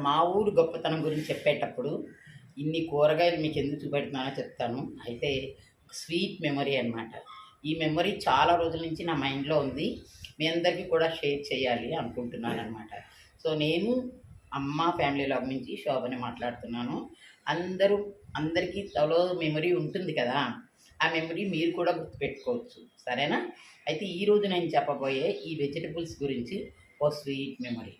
మా ఊరు గొప్పతనం గురించి చెప్పేటప్పుడు ఇన్ని కూరగాయలు మీకు ఎందుకు చూపెడుతున్నానో చెప్తాను. అయితే స్వీట్ మెమరీ అనమాట. ఈ మెమరీ చాలా రోజుల నుంచి నా మైండ్‌లో ఉంది. మీ అందరికీ కూడా షేర్ చేయాలి అనుకుంటున్నాననమాట. సో, నేను అమ్మ ఫ్యామిలీ లాగ్ నుంచి శోభని మాట్లాడుతున్నాను. అందరూ అందరికీ తలో మెమరీ ఉంటుంది కదా! ఆ మెమరీ మీరు కూడా గుర్తుపెట్టుకోవచ్చు. సరేనా? అయితే ఈరోజు నేను చెప్పబోయే ఈ వెజిటబుల్స్ గురించి ఓ స్వీట్ మెమరీ.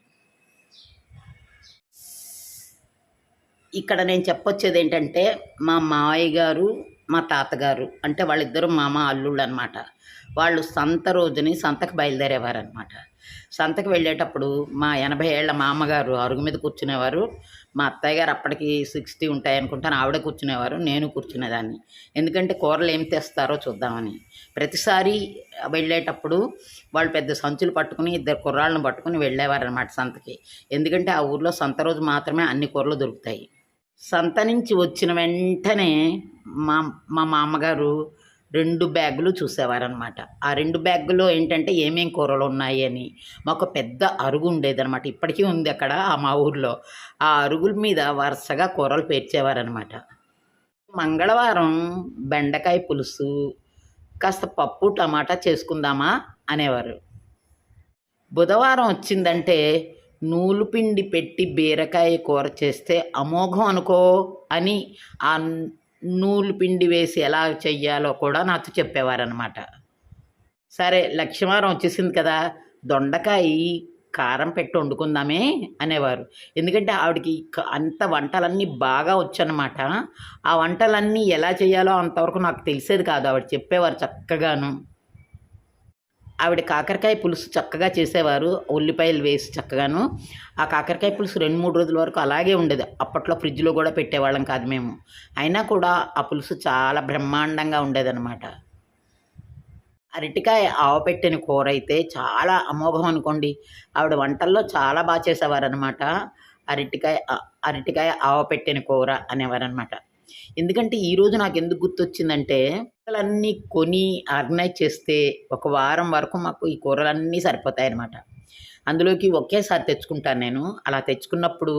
ఇక్కడ నేను చెప్పొచ్చేది ఏంటంటే, మా మావయ్య గారు, మా తాతగారు అంటే వాళ్ళిద్దరూ మామ అల్లుళ్ళు అనమాట. వాళ్ళు సంత రోజుని సంతకు బయలుదేరేవారనమాట. సంతకు వెళ్ళేటప్పుడు మా 80 ఏళ్ల మామగారు అరుగు మీద కూర్చునేవారు. మా అత్తయ్య గారు అప్పటికి 60 ఉంటాయనుకుంటాను. ఆవిడ కూర్చునేవారు. నేను కూర్చునేదాన్ని. ఎందుకంటే కూరలు ఏం తెస్తారో చూద్దామని. ప్రతిసారి వెళ్ళేటప్పుడు వాళ్ళు పెద్ద సంచులు పట్టుకుని ఇద్దరు కుర్రాళ్ళను పట్టుకుని వెళ్ళేవారనమాట సంతకి. ఎందుకంటే ఆ ఊర్లో సంత రోజు మాత్రమే అన్ని కూరలు దొరుకుతాయి. సంత నుంచి వచ్చిన వెంటనే మా మా మామగారు 2 బ్యాగులు చూసేవారనమాట. ఆ 2 బ్యాగుల్లో ఏంటంటే ఏమేం కూరలు ఉన్నాయి అని. మాకు పెద్ద అరుగు ఉండేదనమాట. ఇప్పటికీ ఉంది అక్కడ మా ఊర్లో. ఆ అరుగుల మీద వరుసగా కూరలు పేర్చేవారనమాట. మంగళవారం బెండకాయ పులుసు, కాస్త పప్పు, టమాటా చేసుకుందామా అనేవారు. బుధవారం వచ్చిందంటే నూలుపిండి పెట్టి బీరకాయ కూర చేస్తే అమోఘం అనుకో అని ఆ నూలు పిండి వేసి ఎలా చెయ్యాలో కూడా నాతో చెప్పేవారనమాట. సరే లక్షవారం వచ్చేసింది కదా, దొండకాయ కారం పెట్టి వండుకుందామే అనేవారు. ఎందుకంటే ఆవిడకి అంత వంటలన్నీ బాగా వచ్చనమాట. ఆ వంటలన్నీ ఎలా చేయాలో అంతవరకు నాకు తెలిసేది కాదు. ఆవిడ చెప్పేవారు చక్కగాను. ఆవిడ కాకరకాయ పులుసు చక్కగా చేసేవారు. ఉల్లిపాయలు వేసి చక్కగాను. ఆ కాకరకాయ పులుసు 2, 3 రోజుల వరకు అలాగే ఉండేది. అప్పట్లో ఫ్రిడ్జ్‌లో కూడా పెట్టేవాళ్ళం కాదు మేము. అయినా కూడా ఆ పులుసు చాలా బ్రహ్మాండంగా ఉండేదనమాట. అరటికాయ ఆవపెట్టిన కూరైతే చాలా అమోఘం అనుకోండి. ఆవిడ వంటల్లో చాలా చేసేవారనమాట. అరటికాయ ఆవపెట్టిన కూర అనేవారనమాట. ఎందుకంటే ఈరోజు నాకెందుకు గుర్తొచ్చిందంటే, కూరలన్నీ కొని ఆర్గనైజ్ చేస్తే ఒక వారం వరకు మాకు ఈ కూరలన్నీ సరిపోతాయన్నమాట. అందులోకి ఒకేసారి తెచ్చుకుంటాను నేను. అలా తెచ్చుకున్నప్పుడు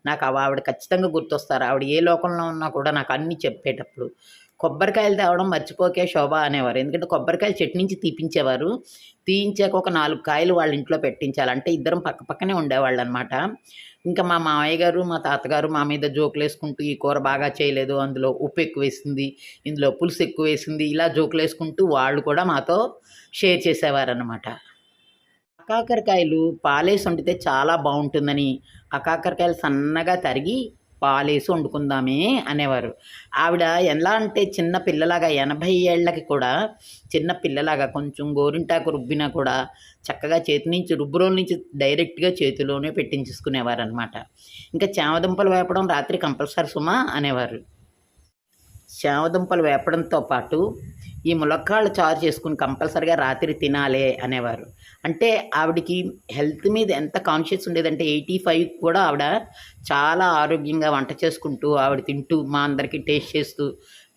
నాకు ఆవిడ ఖచ్చితంగా గుర్తొస్తారు. ఆవిడ ఏ లోకంలో ఉన్నా కూడా నాకు అన్నీ చెప్పేటప్పుడు. కొబ్బరికాయలు తేవడం మర్చిపోకే శోభ అనేవారు. ఎందుకంటే కొబ్బరికాయలు చెట్టు నుంచి తీపించేవారు. తీయించాక ఒక 4 కాయలు వాళ్ళ ఇంట్లో పెట్టించాలి. అంటే ఇద్దరం పక్క పక్కనే ఉండేవాళ్ళనమాట. ఇంకా మా మామయ్య గారు, మా తాతగారు మా మీద జోకులేసుకుంటూ ఈ కూర బాగా చేయలేదు, అందులో ఉప్పు ఎక్కువేసింది, ఇందులో పులుసు ఎక్కువేసింది, ఇలా జోకులేసుకుంటూ వాళ్ళు కూడా మాతో షేర్ చేసేవారనమాట. కాకరకాయలు పాలేసి వండితే చాలా బావుంటుందని, ఆ కాకరకాయలు సన్నగా తరిగి పాలేసి వండుకుందామే అనేవారు. ఆవిడ ఎలా అంటే చిన్న పిల్లలాగా 80 ఏళ్ళకి కూడా చిన్న పిల్లలాగా కొంచెం గోరింటాకు రుబ్బినా కూడా చక్కగా చేతి నుంచి రుబ్బురోల నుంచి డైరెక్ట్‌గా చేతిలోనే పెట్టించేసుకునేవారనమాట. ఇంకా చామదుంపలు వేపడం రాత్రి కంపల్సరీ సుమా అనేవారు. చామదుంపలు వేపడంతో పాటు ఈ ములక్కాడల చారు చేసుకుని కంపల్సరీగా రాత్రి తినాలే అనేవారు. అంటే ఆవిడకి హెల్త్ మీద ఎంత కాన్షియస్ ఉండేదంటే 85 కూడా ఆవిడ చాలా ఆరోగ్యంగా వంట చేసుకుంటూ, ఆవిడ తింటూ, మా అందరికీ టేస్ట్ చేస్తూ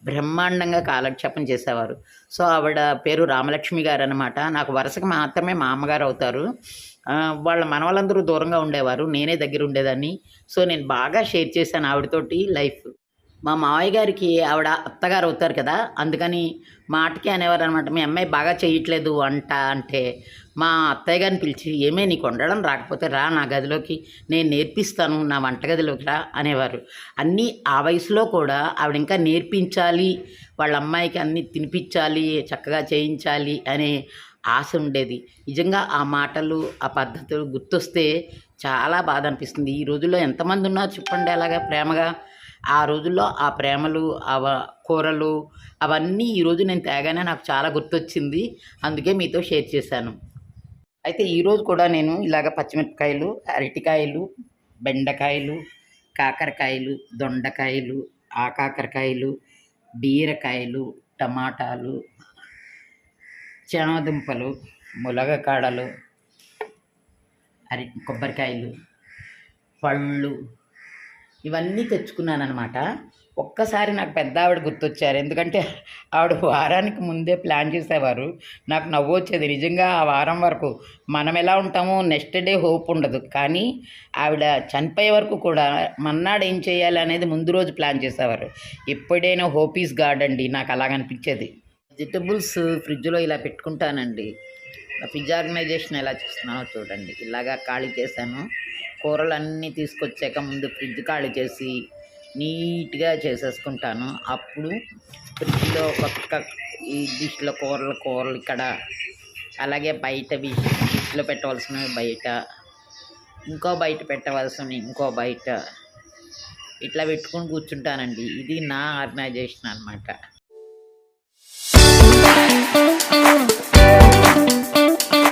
బ్రహ్మాండంగా కాలక్షేపం చేసేవారు. సో, ఆవిడ పేరు రామలక్ష్మి గారనమాట. నాకు వరుసకి మాత్రమే మా అమ్మగారు అవుతారు. వాళ్ళ మనవళ్ళందరూ దూరంగా ఉండేవారు. నేనే దగ్గర ఉండేదాన్ని. సో, నేను బాగా షేర్ చేశాను ఆవిడతోటి లైఫ్. మా మావయ్య గారికి ఆవిడ అత్తగారు అవుతారు కదా! అందుకని మాటకి అనేవారనమాట. "మీ అమ్మాయి బాగా చేయట్లేదు వంట" అంటే, మా అత్తయ్య గారిని పిలిచి, "ఏమే నీకు వండడం రాకపోతే రా నా గదిలోకి, నేను నేర్పిస్తాను, నా వంటగదిలోకి రా" అనేవారు. అన్నీ ఆ వయసులో కూడా ఆవిడ ఇంకా నేర్పించాలి, వాళ్ళ అమ్మాయికి అన్నీ తినిపించాలి, చక్కగా చేయించాలి అనే ఆశ ఉండేది. నిజంగా ఆ మాటలు, ఆ పద్ధతులు గుర్తొస్తే చాలా బాధ అనిపిస్తుంది. ఈ రోజుల్లో ఎంతమంది ఉన్నారు చెప్పండి అలాగా ప్రేమగా. ఆ రోజుల్లో ఆ ప్రేమలు, కూరలు అవన్నీ ఈరోజు నేను తేగానే నాకు చాలా గుర్తొచ్చింది. అందుకే మీతో షేర్ చేశాను. అయితే ఈరోజు కూడా నేను ఇలాగ పచ్చిమిరపకాయలు, అరటికాయలు, బెండకాయలు, కాకరకాయలు, దొండకాయలు, ఆకాకరకాయలు, బీరకాయలు, టమాటాలు, చామదుంపలు, ములగకాడలు, కొబ్బరికాయలు, పళ్ళు ఇవన్నీ తెచ్చుకున్నాననమాట. ఒక్కసారి నాకు పెద్ద ఆవిడ గుర్తొచ్చారు. ఎందుకంటే ఆవిడ వారానికి ముందే ప్లాన్ చేసేవారు. నాకు నవ్వొచ్చేది. నిజంగా ఆ వారం వరకు మనం ఎలా ఉంటామో నెక్స్ట్ డే హోప్ ఉండదు. కానీ ఆవిడ చనిపోయే వరకు కూడా మర్నాడు ఏం చేయాలి అనేది ముందు రోజు ప్లాన్ చేసేవారు. ఎప్పుడైనా హోప్ ఈజ్ గాడ్ అండి. నాకు అలాగనిపించేది. వెజిటబుల్స్ ఫ్రిడ్జ్‌లో ఇలా పెట్టుకుంటానండి. ఫ్రిడ్జ్ ఆర్గనైజేషన్ ఎలా చేస్తున్నానో చూడండి. ఇలాగా ఖాళీ చేశాను. కూరలన్నీ తీసుకొచ్చాక ముందు ఫ్రిడ్జ్ ఖాళీ చేసి నీట్‌గా చేసేసుకుంటాను. అప్పుడు ఫ్రిడ్జ్‌లో పక్క ఈ డిష్‌లో కూరలు ఇక్కడ, అలాగే బయటవి డిష్‌లో పెట్టవలసినవి బయట, ఇంకో బయట పెట్టవలసినవి ఇంకో బయట, ఇట్లా పెట్టుకొని కూర్చుంటానండి. ఇది నా ఆర్గనైజేషన్ అనమాట.